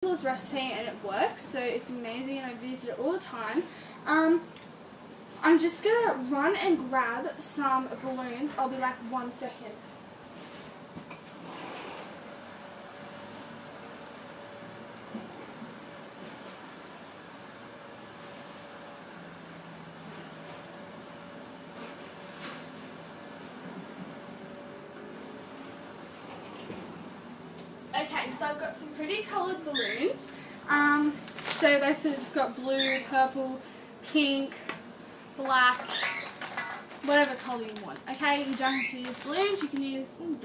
this recipe and it works, so it's amazing and I've used it all the time. I'm just gonna run and grab some balloons. I'll be like 1 second. Okay, so I've got some pretty coloured balloons. So basically just got blue, purple, pink, black, whatever colour you want. Okay, you don't have to use balloons, you can use, you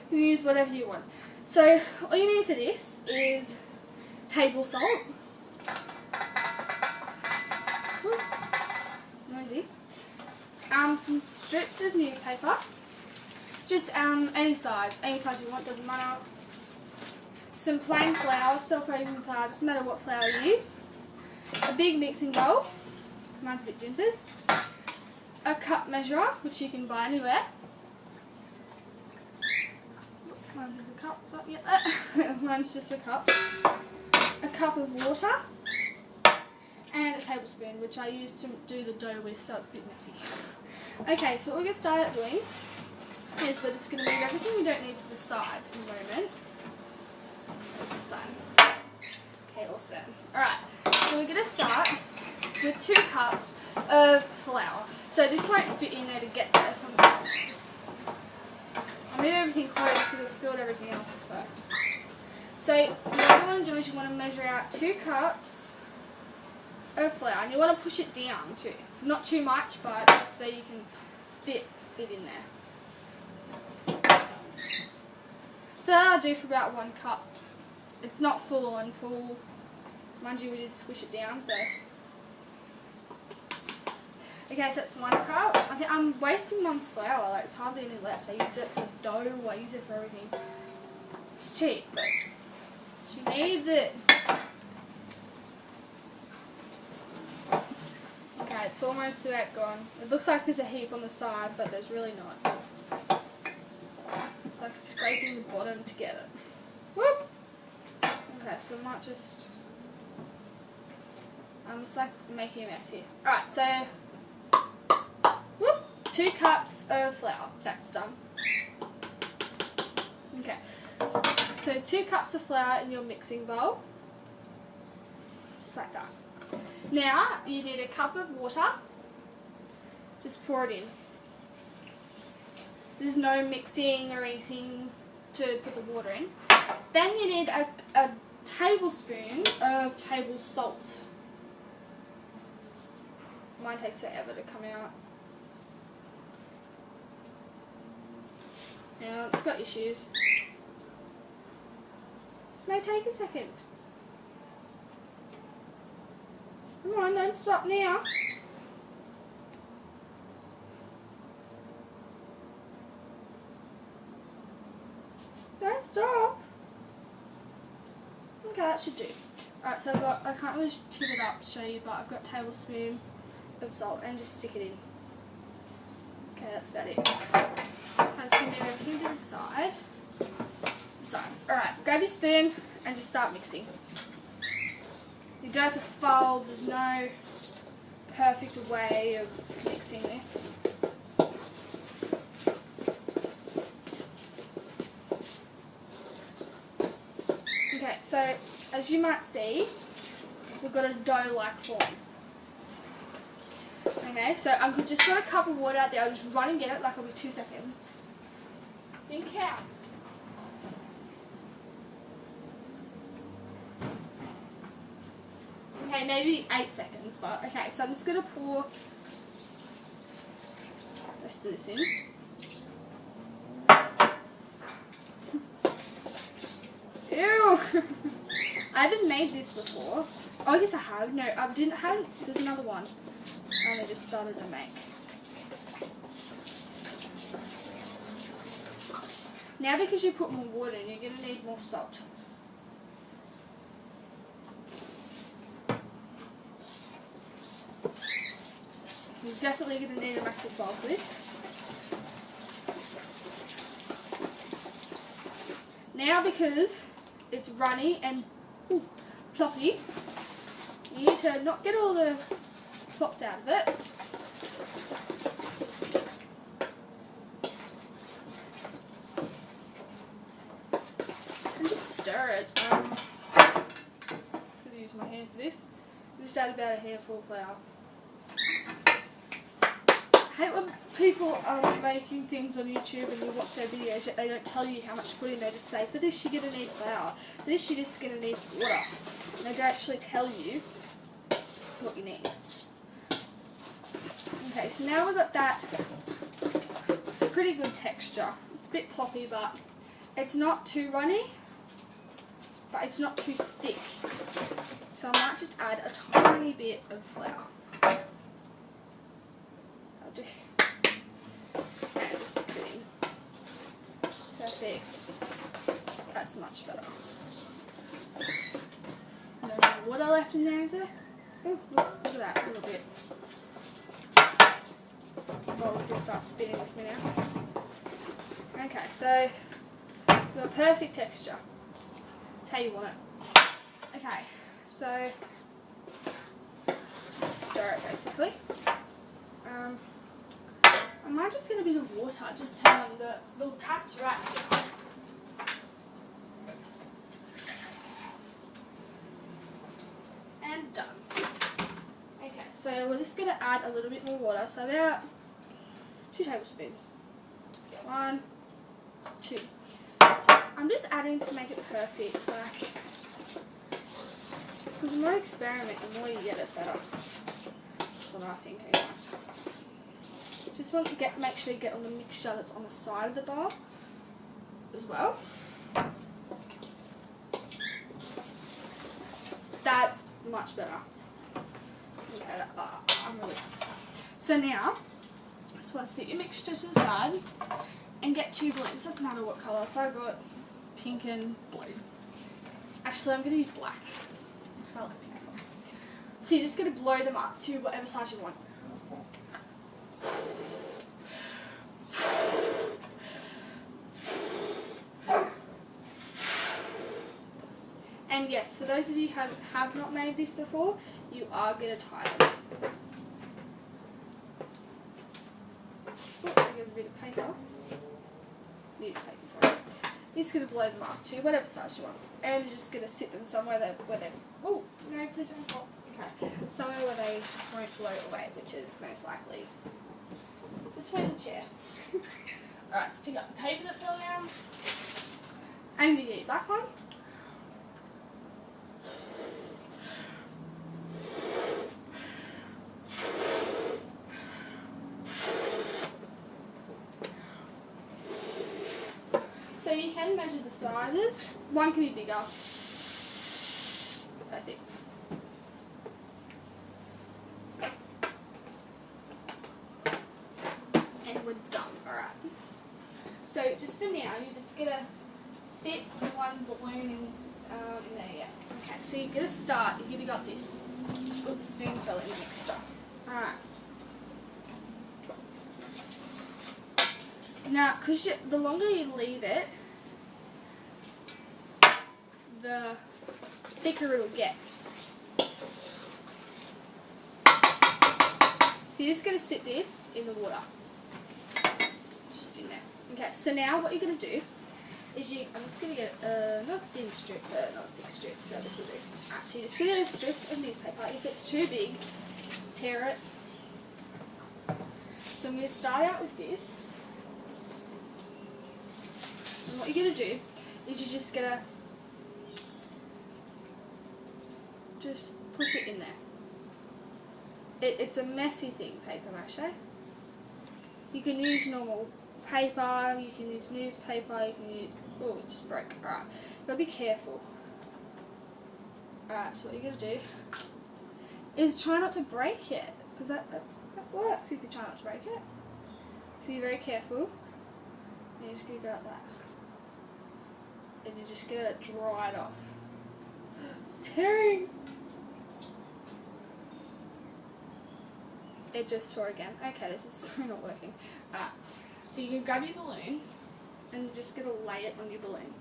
can use whatever you want. So all you need for this is table salt. Ooh, noisy. Some strips of newspaper. Just any size you want, doesn't matter. Some plain flour, self-raising flour, doesn't matter what flour you use. A big mixing bowl, mine's a bit dinted. A cup measurer, which you can buy anywhere. Mine's just a cup, is that yet? Mine's just a cup. A cup of water. And a tablespoon, which I use to do the dough with, so it's a bit messy. Okay, so what we're going to start out doing is we're just going to move everything we don't need to the side for the moment. This side. Okay, awesome. Alright, so we're going to start with 2 cups of flour. So this won't fit in there to get there, so I'll move everything close because I spilled everything else. So what you want to do is you want to measure out 2 cups of flour, and you want to push it down too. Not too much, but just so you can fit it in there. So that'll do for about 1 cup. It's not full on full. Mind you, we did squish it down, so. Okay, so that's 1 cup. I think I'm wasting Mum's flour, like it's hardly any left. I use it for dough, I use it for everything. It's cheap, but she needs it. Okay, it's almost about gone. It looks like there's a heap on the side, but there's really not. It's like scraping the bottom to get it. Whoop! Okay, so I might just... I'm just like making a mess here. Alright, so... Whoop! 2 cups of flour. That's done. Okay. So 2 cups of flour in your mixing bowl. Just like that. Now, you need a cup of water. Just pour it in. There's no mixing or anything to put the water in. Then you need a tablespoon of table salt. Mine takes forever to come out. Now, it's got issues. This may take a second. Come on, don't stop now. Don't stop. Okay, that should do. Alright, so I can't really tip it up to show you, but I've got a tablespoon of salt and just stick it in. Okay, that's about it. I'm just going to move everything to the side. Alright, grab your spoon and just start mixing. You don't have to fold, there's no perfect way of mixing this. Okay, so as you might see, we've got a dough-like form. Okay, so I've just got a cup of water out there, I'll just run and get it, like it'll be 2 seconds. Think out. Okay, maybe 8 seconds, but okay, so I'm just going to pour the rest of this in. Ew! I haven't made this before. Oh, yes I have. No, I didn't have. There's another one I only just started to make. Now because you put more water in, you're going to need more salt. You're definitely going to need a massive bowl for this. Now because it's runny and ploppy. You need to not get all the plops out of it. And just stir it. I'm going to use my hand for this. Just add about a handful of flour. I hate when people are making things on YouTube and you watch their videos that they don't tell you how much to put in. They just say, for this you're going to need flour, for this you're just going to need water. And they don't actually tell you what you need. Okay, so now we've got that. It's a pretty good texture. It's a bit ploppy, but it's not too runny, but it's not too thick. So I might just add a tiny bit of flour. And just mix it in. Perfect. That's much better. No more water left in there, is there? Oh, look at that, a little bit. The bowl's going to start spinning with me now. Okay, so we've got a perfect texture. That's how you want it. Okay, so stir it basically. I might just get a bit of water, just turn on the little taps right here. And done. Okay, so we're just going to add a little bit more water, so about 2 tablespoons. 1, 2. I'm just adding to make it perfect, like, because the more you experiment, the more you get it better. That's what I think anyways. Just want to make sure you get all the mixture that's on the side of the bowl as well. That's much better. Okay, I'm really. So now, just want to set your mixture to the side and get 2 balloons. Doesn't matter what colour. So I got pink and blue. Actually, I'm going to use black because I like pink. So you're just going to blow them up to whatever size you want. And yes, for those of you who have not made this before, you are going to tie them. Oh, there's a bit of paper. Newspaper, sorry. You're just going to blow them up to whatever size you want. And you're just going to sit them somewhere where they... Oh, no, please don't fall. Okay. Somewhere where they just won't float away, which is most likely between the chair. Alright, just pick up the paper that fell down. And you get your black one. So you can measure the sizes. One can be bigger. Perfect. And we're done. Alright. So just for now, you're just going to sit one balloon in there. Yeah. Okay, so you're going to start. You've got this. Oops, spoon fell in the mixture. Alright. Now, because the longer you leave it, the thicker it'll get. So you're just going to sit this in the water. Just in there. Okay, so now what you're going to do is I'm just going to get not a thin strip, not a thick strip, so this will do. Alright, so you're just going to get a strip of newspaper. If it's too big, tear it. So I'm going to start out with this. And what you're going to do is you're just going to just push it in there. It's a messy thing, paper mâché. You can use normal paper, you can use newspaper, you can use... Oh, it just broke. Alright, you've got to be careful. Alright, so what you're going to do is try not to break it, because that works if you try not to break it. So you're very careful. And you're just going to go like that. And you're just going to dry it off. It's tearing! It just tore again. Okay, this is so not working. So you can grab your balloon and you're just going to lay it on your balloon.